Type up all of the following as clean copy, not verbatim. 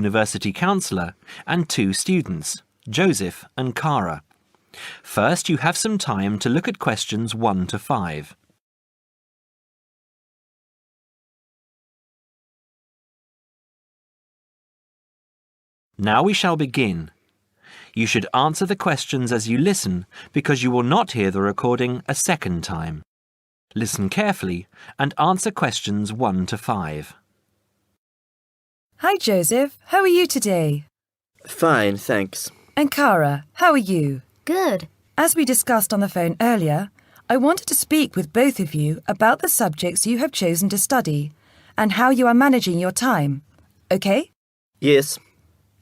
university counsellor, and 2 students, Joseph and Cara. First, you have some time to look at questions 1 to 5. Now we shall begin. You should answer the questions as you listen because you will not hear the recording a second time. Listen carefully and answer questions 1 to 5. Hi Joseph, how are you today? Fine, thanks. And Cara, how are you? Good. As we discussed on the phone earlier, I wanted to speak with both of you about the subjects you have chosen to study and how you are managing your time. Okay? Yes.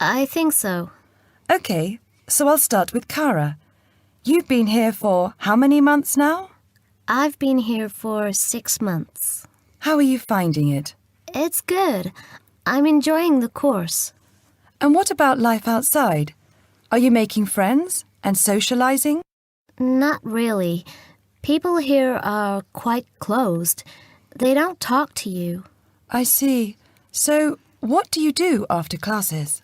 I think so. Okay, so I'll start with Cara. You've been here for how many months now? I've been here for 6 months. How are you finding it? It's good. I'm enjoying the course. And what about life outside? Are you making friends and socializing? Not really. People here are quite closed. They don't talk to you. I see. So, what do you do after classes?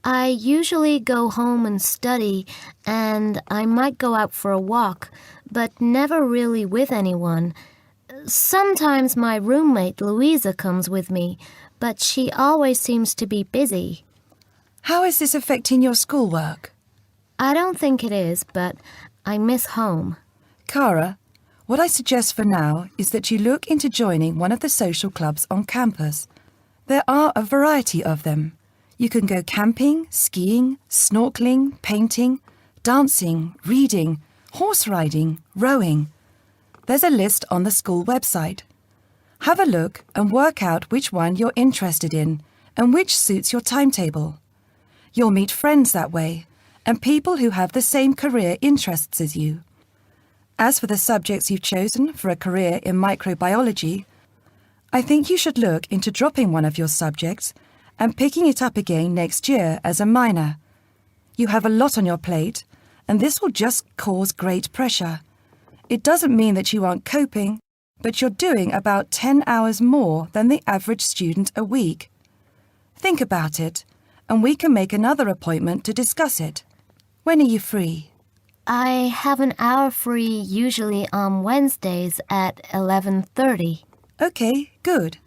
I usually go home and study, and I might go out for a walk, but never really with anyone. Sometimes my roommate Louisa comes with me, but she always seems to be busy. How is this affecting your schoolwork? I don't think it is, but I miss home. Cara, what I suggest for now is that you look into joining one of the social clubs on campus. There are a variety of them. You can go camping, skiing, snorkeling, painting, dancing, reading, horse riding, rowing. There's a list on the school website. Have a look and work out which one you're interested in and which suits your timetable. You'll meet friends that way and people who have the same career interests as you. As for the subjects you've chosen for a career in microbiology, I think you should look into dropping one of your subjects and picking it up again next year as a minor. You have a lot on your plate, and this will just cause great pressure. It doesn't mean that you aren't coping, but you're doing about 10 hours more than the average student a week. Think about it, and we can make another appointment to discuss it. When are you free? I have an hour free usually on Wednesdays at 11:30. Okay, good.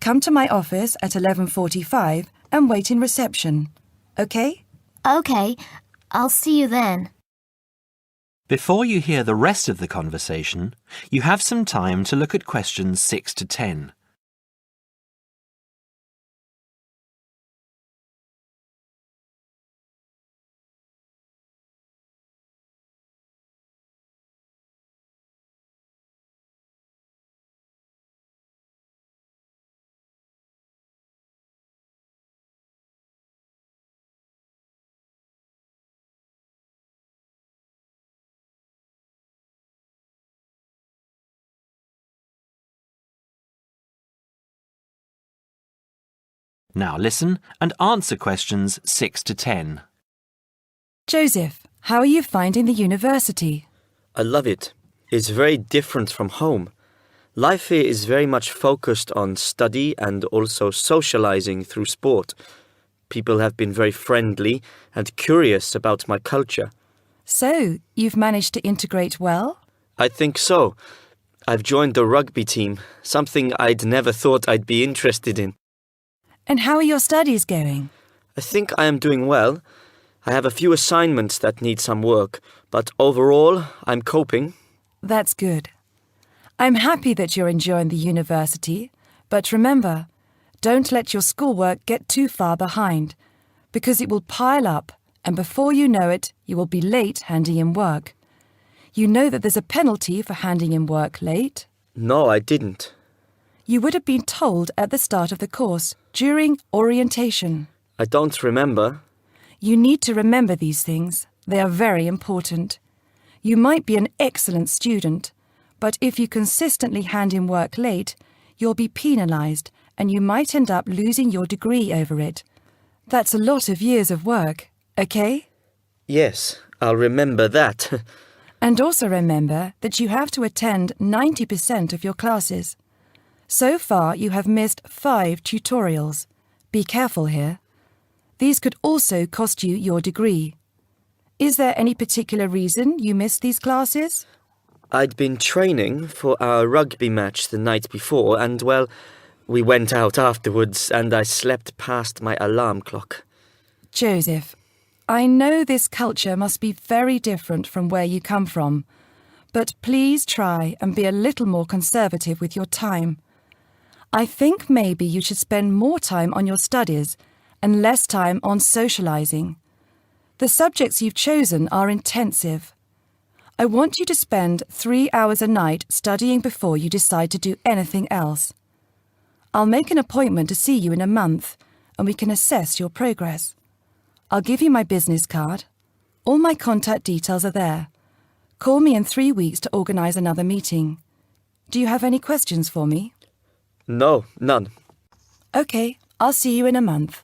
Come to my office at 11:45 and wait in reception. Okay? Okay, I'll see you then. Before you hear the rest of the conversation, you have some time to look at questions 6 to 10. Now listen and answer questions 6 to 10. Joseph, how are you finding the university? I love it. It's very different from home. Life here is very much focused on study and also socializing through sport. People have been very friendly and curious about my culture. So, you've managed to integrate well? I think so. I've joined the rugby team, something I'd never thought I'd be interested in. And how are your studies going? I think I am doing well. I have a few assignments that need some work, but overall, I'm coping. That's good. I'm happy that you're enjoying the university, but remember, don't let your schoolwork get too far behind, because it will pile up, and before you know it, you will be late handing in work. You know that there's a penalty for handing in work late? No, I didn't. You would have been told at the start of the course, during orientation. I don't remember. You need to remember these things. They are very important. You might be an excellent student, but if you consistently hand in work late, you'll be penalised and you might end up losing your degree over it. That's a lot of years of work, okay? Yes, I'll remember that. And also remember that you have to attend 90% of your classes. So far, you have missed 5 tutorials. Be careful here. These could also cost you your degree. Is there any particular reason you missed these classes? I'd been training for our rugby match the night before and, well, we went out afterwards and I slept past my alarm clock. Joseph, I know this culture must be very different from where you come from, but please try and be a little more conservative with your time. I think maybe you should spend more time on your studies and less time on socialising. The subjects you've chosen are intensive. I want you to spend 3 hours a night studying before you decide to do anything else. I'll make an appointment to see you in a month and we can assess your progress. I'll give you my business card. All my contact details are there. Call me in 3 weeks to organise another meeting. Do you have any questions for me? No, none. OK, I'll see you in a month.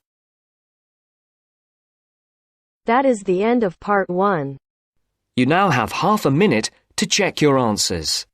That is the end of part 1. You now have half a minute to check your answers.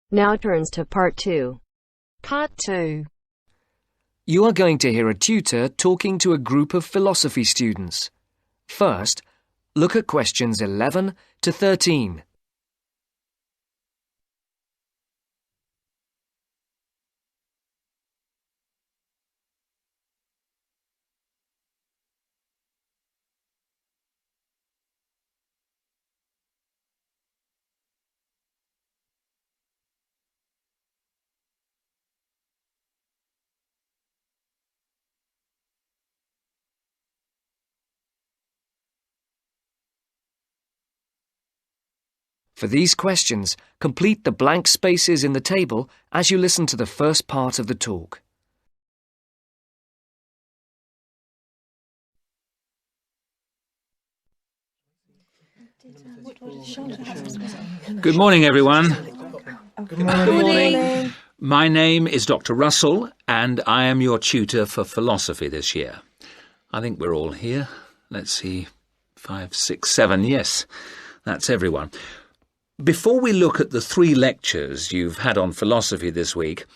Now turns to part 2. Part 2. You are going to hear a tutor talking to a group of philosophy students. First, look at questions 11 to 13. For these questions, complete the blank spaces in the table as you listen to the first part of the talk. Good morning, everyone. Good morning. My name is Dr. Russell, and I am your tutor for philosophy this year. I think we're all here. Let's see, 5, 6, 7, yes, that's everyone. Before we look at the 3 lectures you've had on philosophy this week,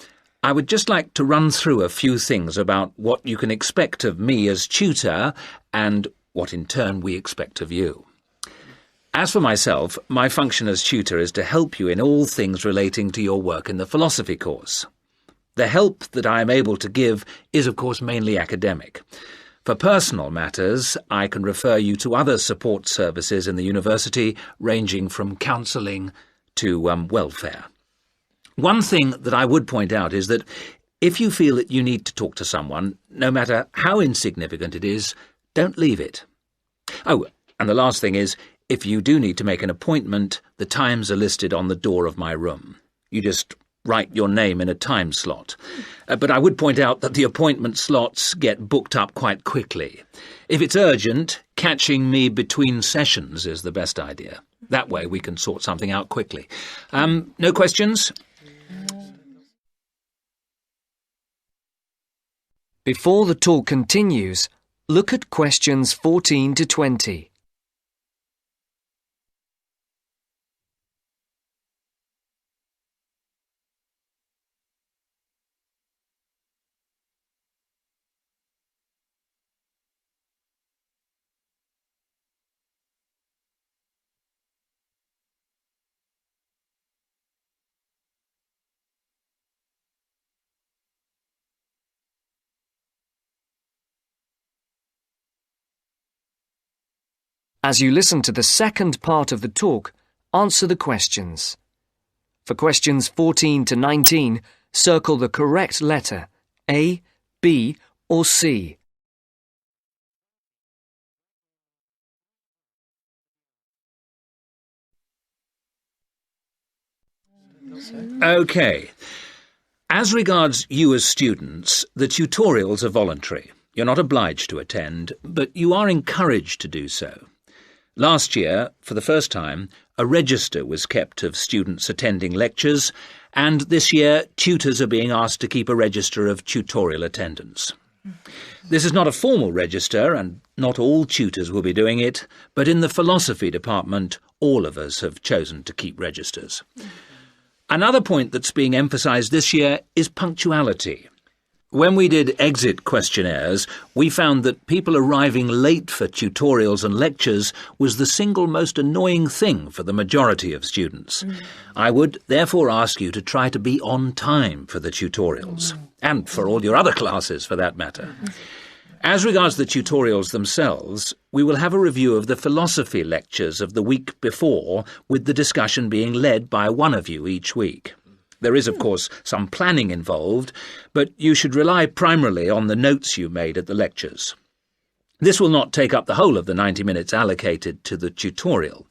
I would just like to run through a few things about what you can expect of me as tutor and what in turn we expect of you. As for myself, my function as tutor is to help you in all things relating to your work in the philosophy course. The help that I am able to give is, of course, mainly academic. For personal matters, I can refer you to other support services in the university, ranging from counselling to welfare. One thing that I would point out is that if you feel that you need to talk to someone, no matter how insignificant it is, don't leave it. Oh, and the last thing is, if you do need to make an appointment, the times are listed on the door of my room. You just write your name in a time slot. But I would point out that the appointment slots get booked up quite quickly. If it's urgent, catching me between sessions is the best idea. That way we can sort something out quickly. No questions? Before the talk continues, look at questions 14 to 20. As you listen to the second part of the talk, answer the questions. For questions 14 to 19, circle the correct letter, A, B, or C. OK. As regards you as students, the tutorials are voluntary. You're not obliged to attend, but you are encouraged to do so. Last year, for the first time, a register was kept of students attending lectures, and this year tutors are being asked to keep a register of tutorial attendance. This is not a formal register, and not all tutors will be doing it, but in the philosophy department, all of us have chosen to keep registers. Another point that's being emphasised this year is punctuality. When we did exit questionnaires, we found that people arriving late for tutorials and lectures was the single most annoying thing for the majority of students. I would therefore ask you to try to be on time for the tutorials, and for all your other classes for that matter. As regards the tutorials themselves, we will have a review of the philosophy lectures of the week before, with the discussion being led by one of you each week. There is, of course, some planning involved, but you should rely primarily on the notes you made at the lectures. This will not take up the whole of the 90 minutes allocated to the tutorial.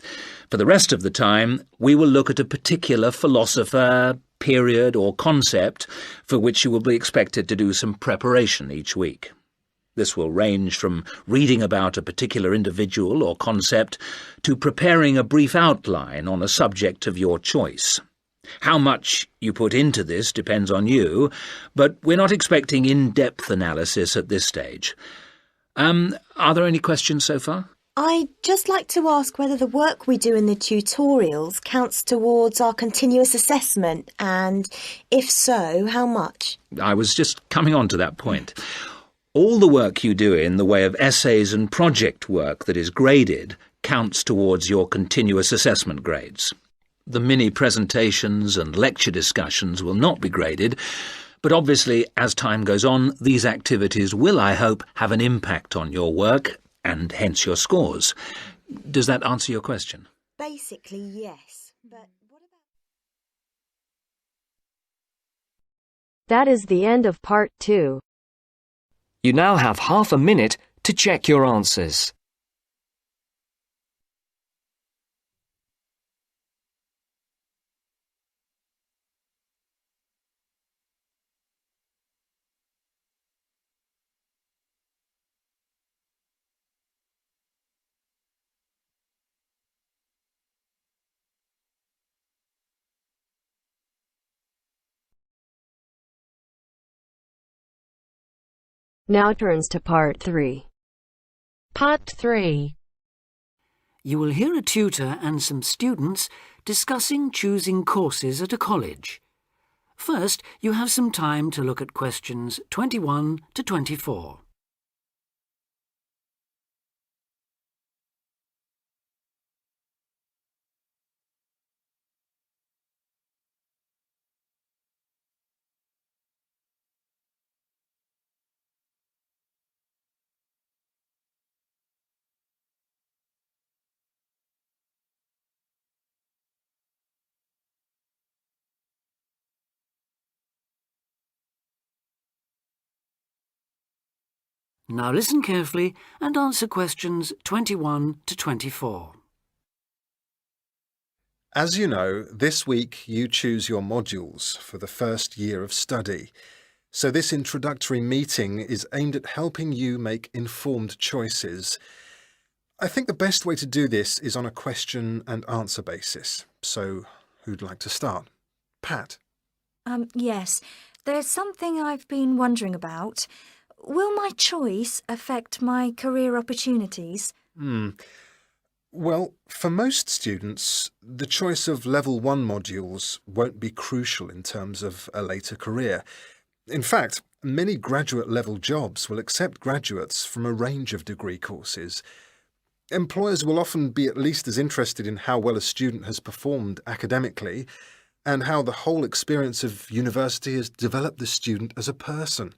For the rest of the time, we will look at a particular philosopher, period or concept for which you will be expected to do some preparation each week. This will range from reading about a particular individual or concept to preparing a brief outline on a subject of your choice. How much you put into this depends on you, but we're not expecting in-depth analysis at this stage. Are there any questions so far? I'd just like to ask whether the work we do in the tutorials counts towards our continuous assessment, and if so, how much? I was just coming on to that point. All the work you do in the way of essays and project work that is graded counts towards your continuous assessment grades. The mini presentations and lecture discussions will not be graded, but obviously, as time goes on, these activities will, I hope, have an impact on your work, and hence your scores. Does that answer your question? Basically, yes, but what about... That is the end of part 2. You now have half a minute to check your answers. Now turns to part 3. Part 3. You will hear a tutor and some students discussing choosing courses at a college. First, you have some time to look at questions 21 to 24. Now listen carefully and answer questions 21 to 24. As you know, this week you choose your modules for the first year of study. So this introductory meeting is aimed at helping you make informed choices. I think the best way to do this is on a question and answer basis. So who'd like to start? Pat? Yes. There's something I've been wondering about. Will my choice affect my career opportunities? Well, for most students, the choice of Level 1 modules won't be crucial in terms of a later career. In fact, many graduate-level jobs will accept graduates from a range of degree courses. Employers will often be at least as interested in how well a student has performed academically and how the whole experience of university has developed the student as a person,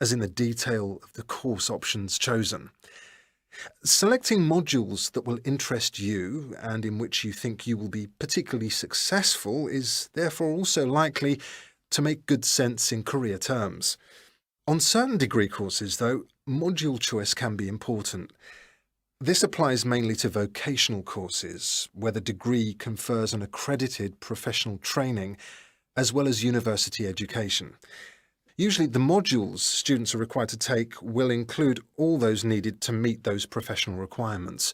as in the detail of the course options chosen. Selecting modules that will interest you and in which you think you will be particularly successful is therefore also likely to make good sense in career terms. On certain degree courses, though, module choice can be important. This applies mainly to vocational courses, where the degree confers an accredited professional training as well as university education. Usually the modules students are required to take will include all those needed to meet those professional requirements.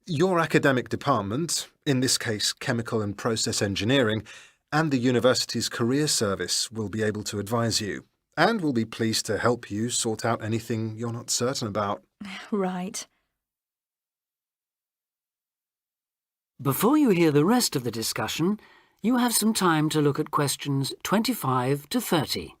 Your academic department, in this case Chemical and Process Engineering, and the university's career service will be able to advise you, and will be pleased to help you sort out anything you're not certain about. Right. Before you hear the rest of the discussion, you have some time to look at questions 25 to 30.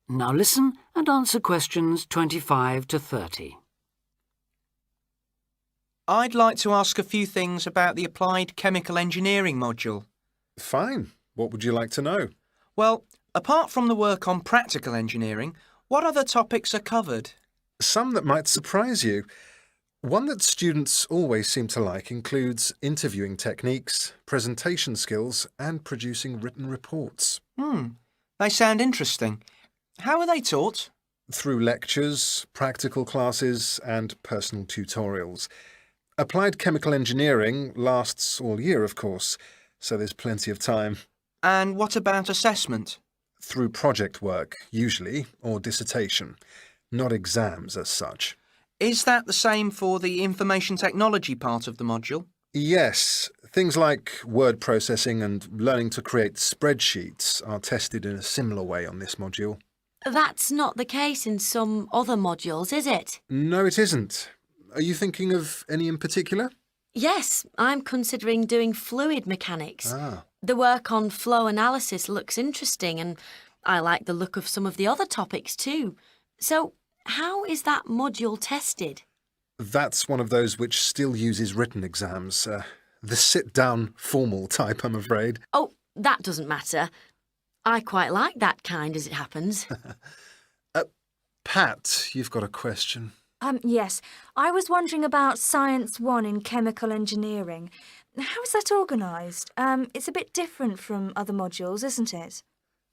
Now listen and answer questions 25 to 30. I'd like to ask a few things about the Applied Chemical Engineering module. Fine. What would you like to know? Well, apart from the work on practical engineering, what other topics are covered? Some that might surprise you. One that students always seem to like includes interviewing techniques, presentation skills, and producing written reports. They sound interesting. How are they taught? Through lectures, practical classes, and personal tutorials. Applied chemical engineering lasts all year, of course, so there's plenty of time. And what about assessment? Through project work, usually, or dissertation. Not exams as such. Is that the same for the information technology part of the module? Yes, things like word processing and learning to create spreadsheets are tested in a similar way on this module. That's not the case in some other modules, is it? No, it isn't. Are you thinking of any in particular? Yes, I'm considering doing fluid mechanics. The work on flow analysis looks interesting, and I like the look of some of the other topics too. So, how is that module tested? That's one of those which still uses written exams. The sit-down, formal type, I'm afraid. Oh, that doesn't matter. I quite like that kind, as it happens. Pat, you've got a question. Yes. I was wondering about Science 1 in chemical engineering. How is that organised? It's a bit different from other modules, isn't it?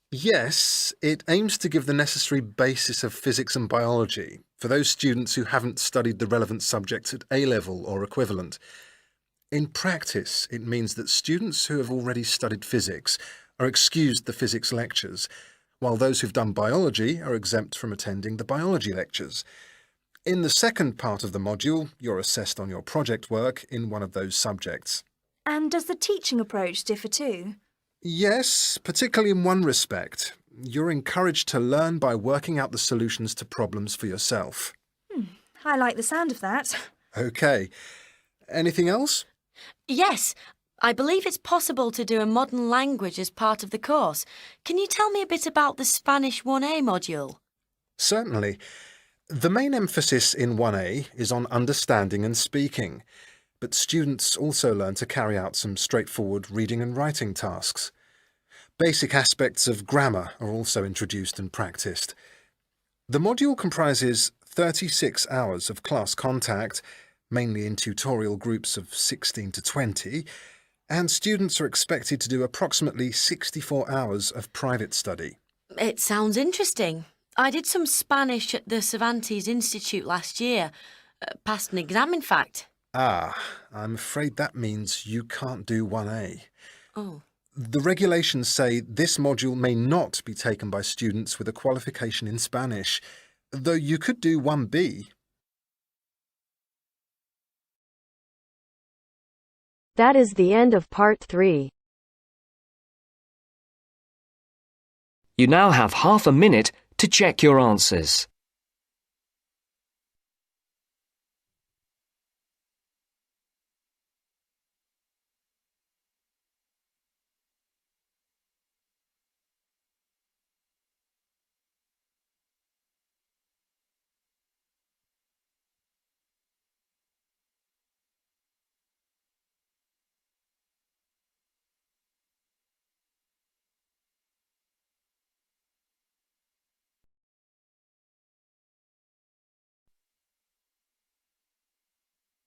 Yes, it aims to give the necessary basis of physics and biology for those students who haven't studied the relevant subjects at A-level or equivalent. In practice, it means that students who have already studied physics are excused the physics lectures, while those who've done biology are exempt from attending the biology lectures. In the second part of the module, you're assessed on your project work in one of those subjects. And does the teaching approach differ too? Yes, particularly in one respect. You're encouraged to learn by working out the solutions to problems for yourself. I like the sound of that. OK. Anything else? Yes, I believe it's possible to do a modern language as part of the course. Can you tell me a bit about the Spanish 1A module? Certainly. The main emphasis in 1A is on understanding and speaking, but students also learn to carry out some straightforward reading and writing tasks. Basic aspects of grammar are also introduced and practiced. The module comprises 36 hours of class contact, mainly in tutorial groups of 16 to 20, and students are expected to do approximately 64 hours of private study. It sounds interesting. I did some Spanish at the Cervantes Institute last year. Passed an exam, in fact. I'm afraid that means you can't do 1A. Oh. The regulations say this module may not be taken by students with a qualification in Spanish, though you could do 1B. That is the end of part 3. You now have half a minute to check your answers.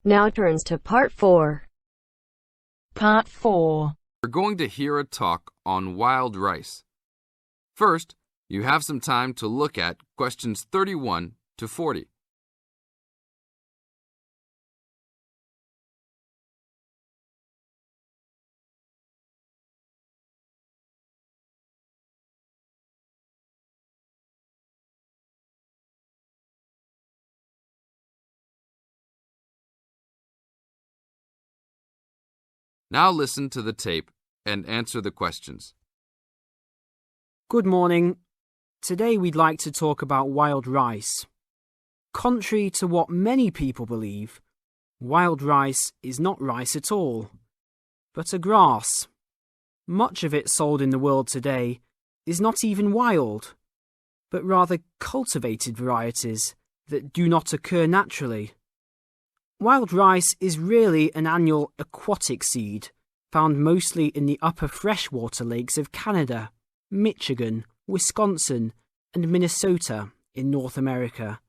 Now turns to Part 4. Part 4. We're going to hear a talk on wild rice. First, you have some time to look at questions 31 to 40. Now listen to the tape and answer the questions. Good morning. Today we'd like to talk about wild rice. Contrary to what many people believe, wild rice is not rice at all, but a grass. Much of it sold in the world today is not even wild, but rather cultivated varieties that do not occur naturally. Wild rice is really an annual aquatic seed found mostly in the upper freshwater lakes of Canada, Michigan, Wisconsin, and Minnesota in North America.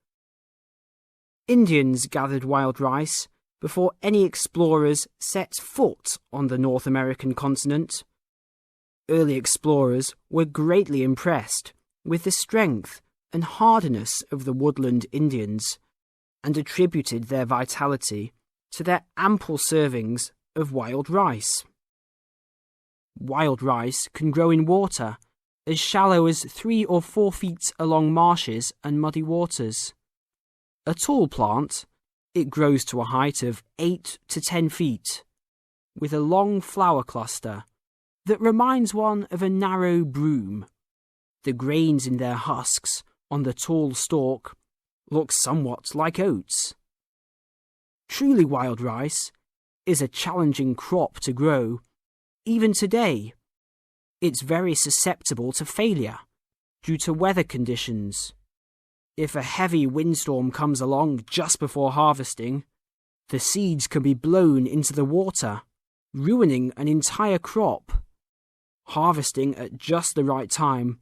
Indians gathered wild rice before any explorers set foot on the North American continent. Early explorers were greatly impressed with the strength and hardiness of the woodland Indians, and attributed their vitality to their ample servings of wild rice. Wild rice can grow in water as shallow as 3 or 4 feet along marshes and muddy waters. A tall plant, it grows to a height of 8 to 10 feet, with a long flower cluster that reminds one of a narrow broom. The grains in their husks on the tall stalk look somewhat like oats. Truly wild rice is a challenging crop to grow, even today. It's very susceptible to failure due to weather conditions. If a heavy windstorm comes along just before harvesting, the seeds can be blown into the water, ruining an entire crop. Harvesting at just the right time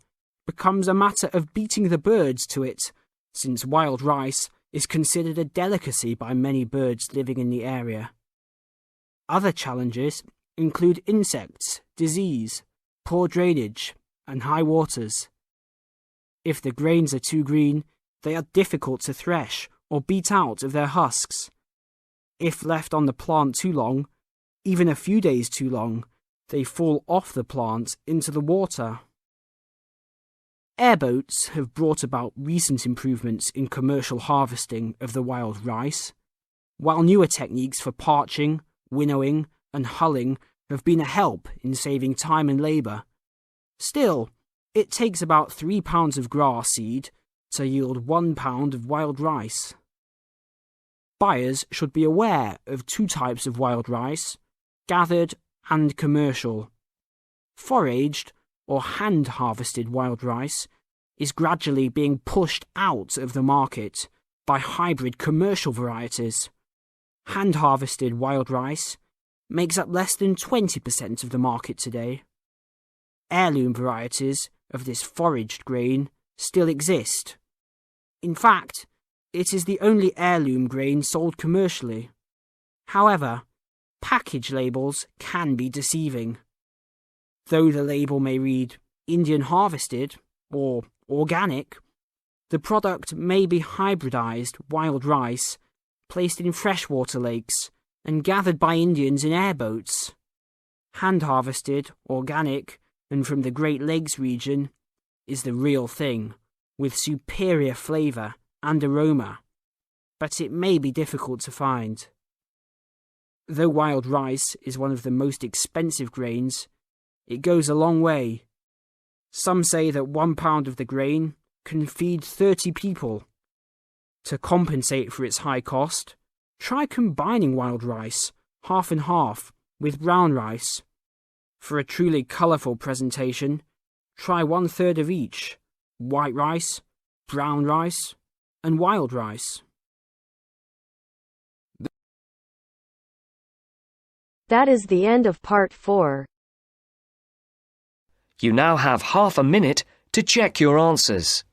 becomes a matter of beating the birds to it, since wild rice is considered a delicacy by many birds living in the area. Other challenges include insects, disease, poor drainage, and high waters. If the grains are too green, they are difficult to thresh or beat out of their husks. If left on the plant too long, even a few days too long, they fall off the plant into the water. Airboats have brought about recent improvements in commercial harvesting of the wild rice, while newer techniques for parching, winnowing, and hulling have been a help in saving time and labour. Still, it takes about 3 pounds of grass seed to yield 1 pound of wild rice. Buyers should be aware of 2 types of wild rice, gathered and commercial. Foraged or hand-harvested wild rice is gradually being pushed out of the market by hybrid commercial varieties. Hand-harvested wild rice makes up less than 20% of the market today. Heirloom varieties of this foraged grain still exist. In fact, it is the only heirloom grain sold commercially. However, package labels can be deceiving. Though the label may read Indian harvested or organic, the product may be hybridized wild rice placed in freshwater lakes and gathered by Indians in airboats. Hand-harvested, organic, and from the Great Lakes region is the real thing, with superior flavour and aroma, but it may be difficult to find. Though wild rice is one of the most expensive grains, it goes a long way. Some say that 1 pound of the grain can feed 30 people. To compensate for its high cost, try combining wild rice, half and half, with brown rice. For a truly colourful presentation, try 1/3 of each: white rice, brown rice, and wild rice. That is the end of Part 4. You now have half a minute to check your answers.